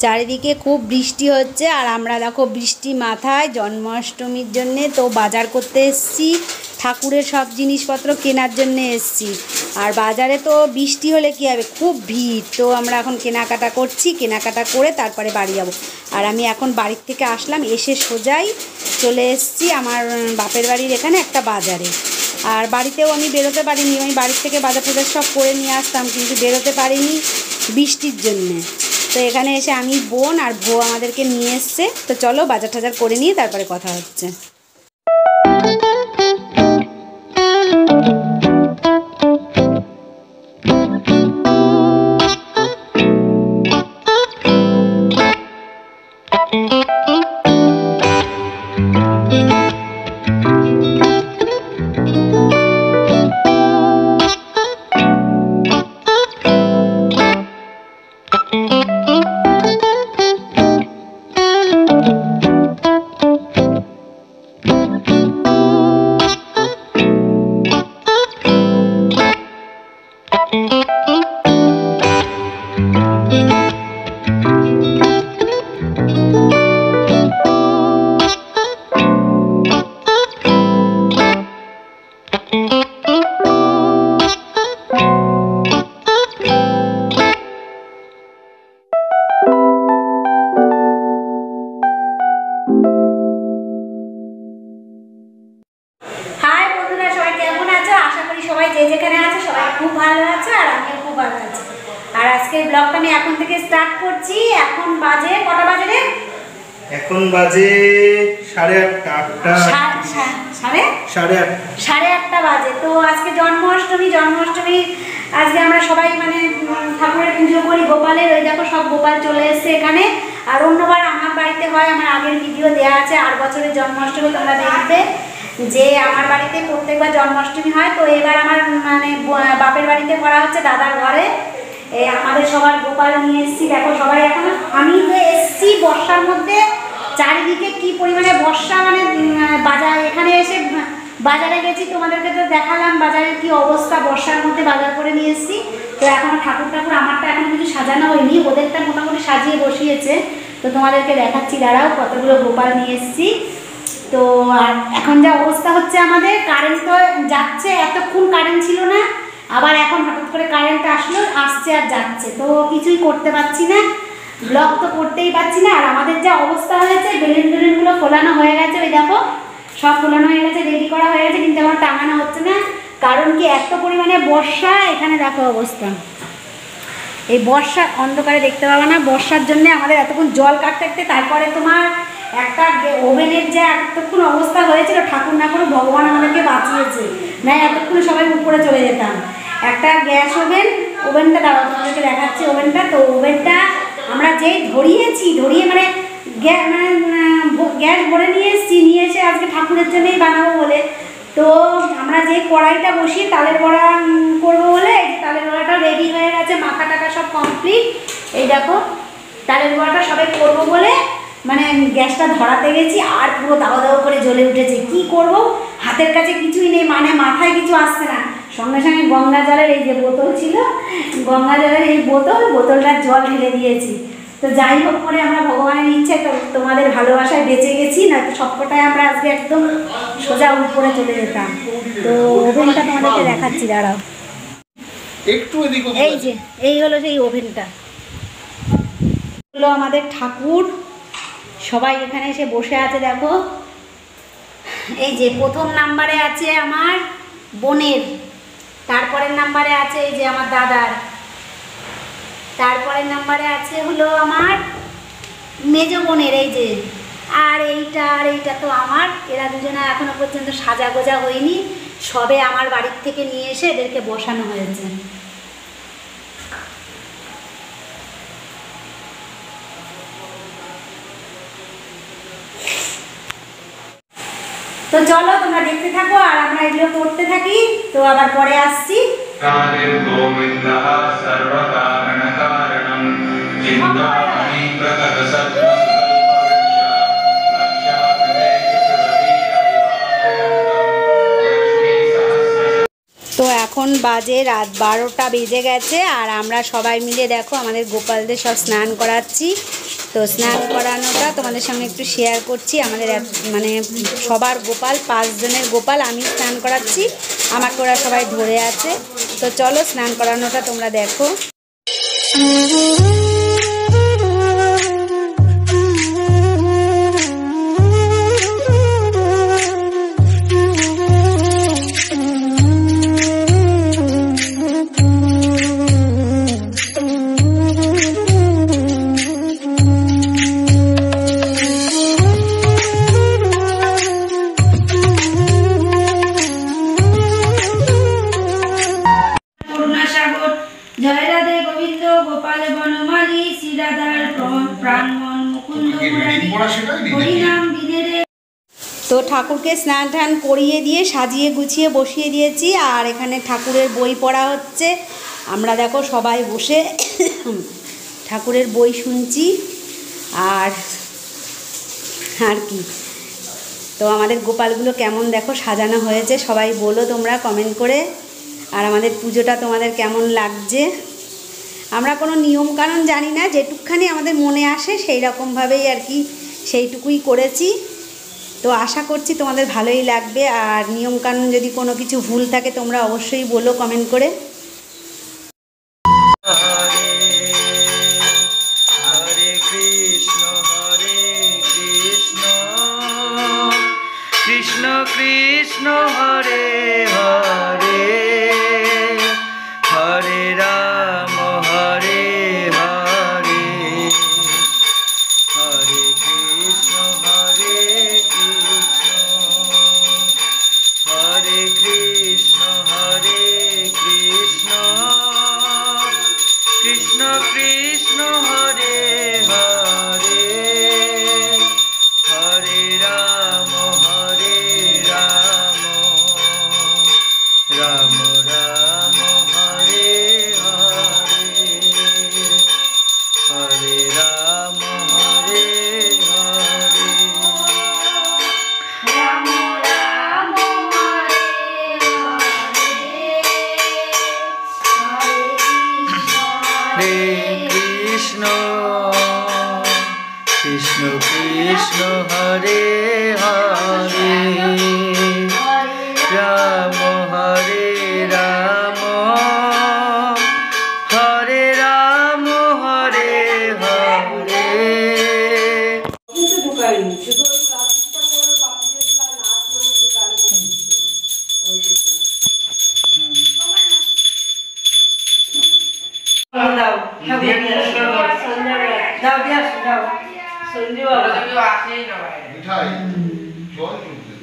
চারিদিকে খুব বৃষ্টি হচ্ছে আর আমরা দেখো বৃষ্টি মাথায় জন্মাষ্টমীর জন্যে তো বাজার করতে এসেছি, ঠাকুরের সব জিনিসপত্র কেনার জন্য এসেছি। আর বাজারে তো বৃষ্টি হলে কী হবে, খুব ভিড়। তো আমরা এখন কেনাকাটা করছি, কেনাকাটা করে তারপরে বাড়ি যাব। আর আমি এখন বাড়ির থেকে আসলাম, এসে সোজাই চলে এসেছি আমার বাপের বাড়ির এখানে একটা বাজারে। আর বাড়িতেও আমি বেরোতে পারিনি, আমি বাড়ির থেকে বাজার টাজার সব করে নিয়ে আসতাম, কিন্তু বেরোতে পারিনি বৃষ্টির জন্যে। তো এখানে এসে আমি, বোন আর বউ আমাদেরকে নিয়ে এসছে। তো চলো বাজার টাজার করে নিয়ে তারপরে কথা হচ্ছে। যেখানে আছে সবাই খুব ভালো আছে আর আমিও খুব ভালো আছি। আর আজকের ব্লগটা আমি এখন থেকে স্টার্ট করছি। এখন বাজে কটা বাজে রে? এখন বাজে 8:30। সাড়ে আটটা বাজে। তো আজকে জন্মাষ্টমী আজকে আমরা সবাই মানে ঠাকুরের পুজো করি গোপালের। ওই দেখো সব গোপাল চলে এসছে এখানে। আর অন্যবার আমার বাড়িতে হয়, আমার আগের ভিডিও দেওয়া আছে 8 বছরের জন্মাষ্টমী, তোমরা দেখবে যে আমার বাড়িতে প্রত্যেকবার জন্মাষ্টমী হয়। তো এবার আমার মানে বাপের বাড়িতে করা হচ্ছে দাদার ঘরে। এই আমাদের সবার গোপাল নিয়ে এসেছি, দেখো সবাই। এখন আমি তো এসেছি বর্ষার মধ্যে, চারিদিকে কি পরিমাণে বর্ষা, মানে বাজার এখানে এসে বাজারে গেছি, তোমাদেরকে তো দেখালাম বাজারের কি অবস্থা। বর্ষার মধ্যে বাজার করে নিয়ে এসেছি। তো এখন ঠাকুর আমারটা এখন কিছু সাজানো হয়নি, ওদেরটা মোটামুটি সাজিয়ে বসিয়েছে। তো তোমাদেরকে দেখাচ্ছি, দাঁড়াও কতগুলো গোপাল নিয়ে এসেছি। তো আর এখন যা অবস্থা হচ্ছে আমাদের, কারেন্ট তো যাচ্ছে, এতক্ষণ কারেন্ট ছিল না, আবার এখন হঠাৎ করে কারেন্ট আসছে আর যাচ্ছে। তো কিছুই করতে পারছি না, ব্লগ তো করতেই পারছি না। আর আমাদের যা অবস্থা হয়েছে, বেলুনগুলো ফোলানো হয়ে গেছে, ওই দেখো সব ফোলানো হয়ে গেছে, রেডি করা হয়ে গেছে, কিন্তু এখন টাঙানো হচ্ছে না। কারণ কি, এত পরিমাণে বর্ষা। এখানে দেখো অবস্থা, এই বর্ষা অন্ধকারে দেখতে পাবে না, বর্ষার জন্য আমাদের এতক্ষণ জল কাটতে তারপরে তোমার একটা ওভেনের যে এতক্ষণ অবস্থা হয়েছিল, ঠাকুর না করে ভগবান আমাদেরকে বাঁচিয়েছে, না এতক্ষণ সবাই উপরে চলে যেতাম। একটা গ্যাস ওভেনটা দাঁড়াও তোমাদেরকে দেখাচ্ছি ওভেনটা। তো ওভেনটা আমরা যেই ধরিয়ে মানে গ্যাস ভরে নিয়ে এসে আজকে ঠাকুরের জন্যই বানাবো বলে। তো আমরা যে কড়াইটা বসিয়ে তালের বড়া করবো বলে, এই তালের বড়াটা রেডি হয়ে গেছে, মাখা টাকা সব কমপ্লিট। এই দেখো তালের বড়াটা সবাই করবো বলে মানে গ্যাসটা ধরাতে গেছি, আর পুরো দাও দাও করে জ্বলে উঠেছে। কি করব, হাতের কাছে কিছুই নেই, মানে মাথায় কিছু আসছে না। সঙ্গে সঙ্গে গঙ্গা জলের এই যে বোতল ছিল, গঙ্গা জলের এই বোতলটার জল ঢেলে দিয়েছি। তো যাই হোক করে আমরা ভগবানের ইচ্ছে, তো তোমাদের ভালোবাসায় বেঁচে গেছি, না তো সবকটাই আমরা আজকে একদম সোজা উপরে চলে যেতাম। তো ওভেনটা তোমাদেরকে দেখাচ্ছি, দাঁড়াও একটু। এই হলো সেই ওভেনটা, হলো আমাদের ঠাকুর। সবাই এখানে এসে বসে আছে, দেখো। এই যে প্রথম নাম্বারে আছে আমার বোনের, তারপরের নাম্বারে আছে এই যে আমার দাদার, তারপরের নাম্বারে আছে হলো আমার মেজো বোনের, এই যে। আর এইটা তো আমার। এরা দুজনে এখনো পর্যন্ত সাজা গোজা হয়নি, সবে আমার বাড়ির থেকে নিয়ে এসে এদেরকে বসানো হয়েছে। তো চলো তোমরা দেখতে থাকো আর আমরা এগুলো করতে থাকি। তো আবার পরে আসছি। তো এখন এখন বাজে রাত 12টা বেজে গেছে, আর আমরা সবাই মিলে দেখো আমাদের গোপালদের সব স্নান করাচ্ছি। তো স্নান করানোটা তোমাদের সঙ্গে একটু শেয়ার করছি। আমাদের মানে সবার গোপাল, 5 জনের গোপাল আমি স্নান করাচ্ছি, আমাকে ওরা সবাই ধরে আছে। তো চলো স্নান করানোটা তোমরা দেখো। জয় রাধে গোবিন্দ গোপাল বনমালী শ্রী রাধার প্রাণমন মুকুন্দ হরিনাম বিনে। তো ঠাকুরকে স্নান টান করিয়ে দিয়ে সাজিয়ে গুছিয়ে বসিয়ে দিয়েছি, আর এখানে ঠাকুরের বই পড়া হচ্ছে। আমরা দেখো সবাই বসে ঠাকুরের বই শুনছি। আর কি, তো আমাদের গোপালগুলো কেমন দেখো সাজানো হয়েছে, সবাই বলো তোমরা কমেন্ট করে। আর আমাদের পুজোটা তোমাদের কেমন লাগছে। আমরা কোনো নিয়মকানুন জানি না, যেটুকখানি আমাদের মনে আসে সেই রকমভাবেই আর কি সেইটুকুই করেছি। তো আশা করছি তোমাদের ভালোই লাগবে। আর নিয়মকানুন যদি কোনো কিছু ভুল থাকে তোমরা অবশ্যই বলো কমেন্ট করে। হরে কৃষ্ণ কৃষ্ণ কৃষ্ণ হরে হরে, হরে রাম হরে হরে, হরে কৃষ্ণ হরে কৃষ্ণ কৃষ্ণ কৃষ্ণ হরে হরে, হরে রাম রাম রাম হরে হরে, হরে রাম হরে হরে। রাম রাম হরে হরে, হরে কৃষ্ণ কৃষ্ণ কৃষ্ণ হরে হরে, রাম হরে রাম, হরে রাম হরে হরে। মিঠাই জল চলছে।